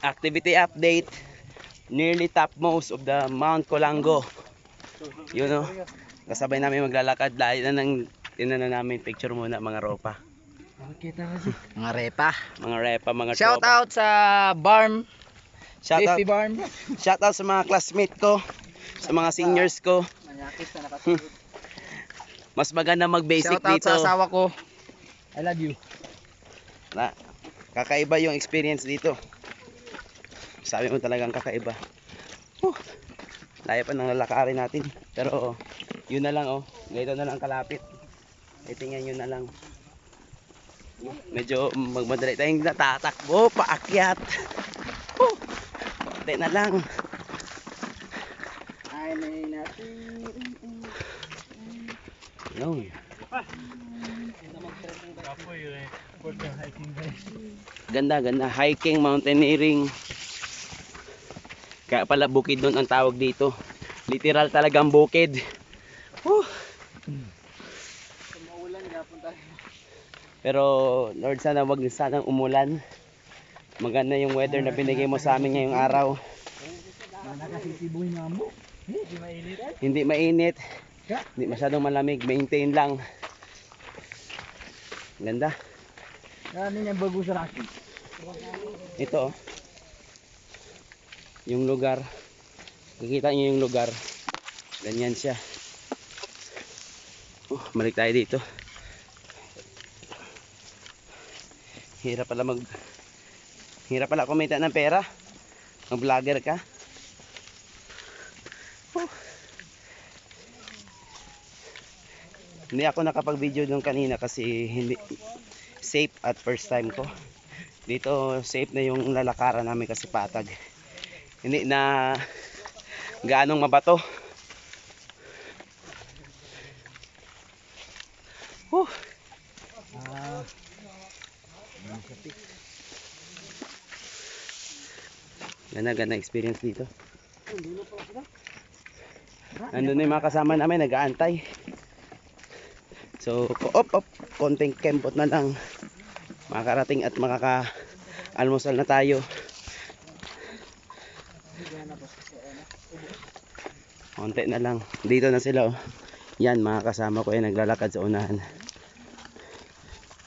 Activity update. Nearly topmost of the Mount Colango. You know, kasabay namin maglalakad. Lahat na ng tinana namin picture muna mga ropa. Mga repa. Mga repa, mga Shout tropa. out sa Barm. Shout out, Safety Barm. shout out sa mga classmate ko, sa mga seniors ko. Mas maganda mag-basic Shout out dito. sa asawa ko. I love you. Na, kakaiba yung experience dito. Sabi mo talagang kakaiba. Layo pa ng lalakarin natin. Pero yun na lang oh. Ganito na lang kalapit. Itingnan nyo na lang. Medyo magmadali tayong natatakbo. Paakyat. Konti na lang. Ay, may natin. Yun. Ganda, ganda. Hiking, mountaineering. Kaya pala bukid doon ang tawag dito. Literal talagang bukid. Pero Lord, sana wag sanang umulan. Maganda yung weather na binigay mo sa amin ngayong araw. Hindi mainit. Hindi masyadong malamig. Maintain lang. Ganda. Ano yung bago sa akin? Ito oh. Yung lugar. Nakikita niyo yung lugar. Ganyan siya. Balik tayo dito. Hirap pala kumita ng pera. Mag-vlogger ka. Hindi ako nakapag-video doon kanina kasi hindi safe at first time ko. Dito safe na yung lalakaran namin kasi patag. Hindi na gaanong mabato. Ganda experience dito. Nandun na yung mga kasama namin nag-aantay. So konting kembot na lang makakarating at makaka-almusal na tayo. Konti na lang. Dito na sila oh. Yan mga kasama ko ay naglalakad sa unahan.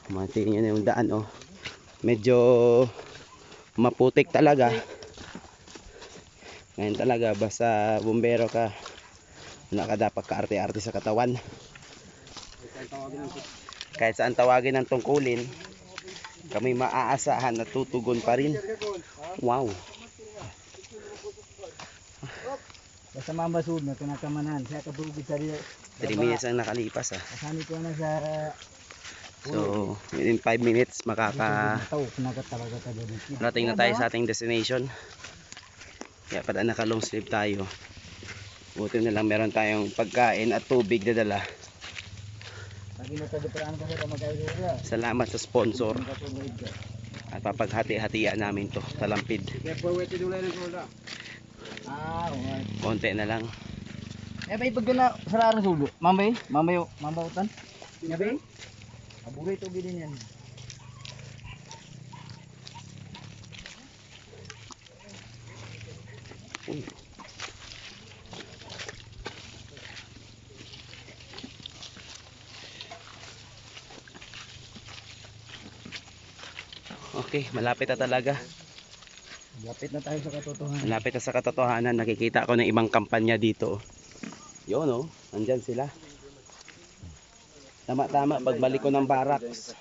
Matingin nyo na yung daan oh. Medyo maputik talaga. Ngayon talaga basta bumbero ka, wala ka dapat kaarte-arte sa katawan. Kahit saan tawagin ng tungkulin, kami maaasahan na tutugon pa rin. Wow. Basta mambasud na kinakamanan. Saya kabugid sa rin. 3 minutes ang nakalipas ah. Kasani ko na sa... So within 5 minutes rating na tayo sa ating destination. Kaya pala naka long sleeve tayo. Buti na lang meron tayong pagkain at tubig na dala. Salamat sa sponsor. At papaghati-hatian namin to Talampid. Konti na lang. Eh bay pag na sararo sulo. Mamay utan. Ya bay. Aburay to gidin yan. Okay, malapit na talaga. Malapit na tayo sa katotohanan. Malapit na sa katotohanan. Nakikita ko ng ibang kampanya dito. Yun oh, nandyan sila. Tama-tama, pagbalik ko ng barracks.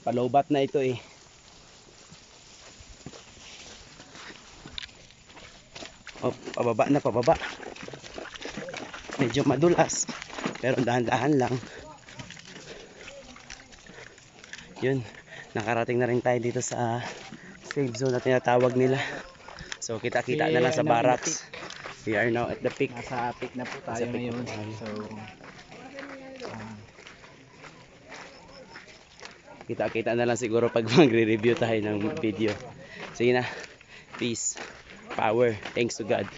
Palobat na ito eh. Oh, pababa. Medyo madulas. Pero dahan-dahan lang. Yun, nakarating na rin tayo dito sa safe zone na tinatawag nila. So kita-kita na lang sa barracks. We are now at the peak. Nasa peak na po tayo ngayon. So kita-kita na lang siguro pag magre-review tayo ng video. Sige na. Peace. Power. Thanks to God.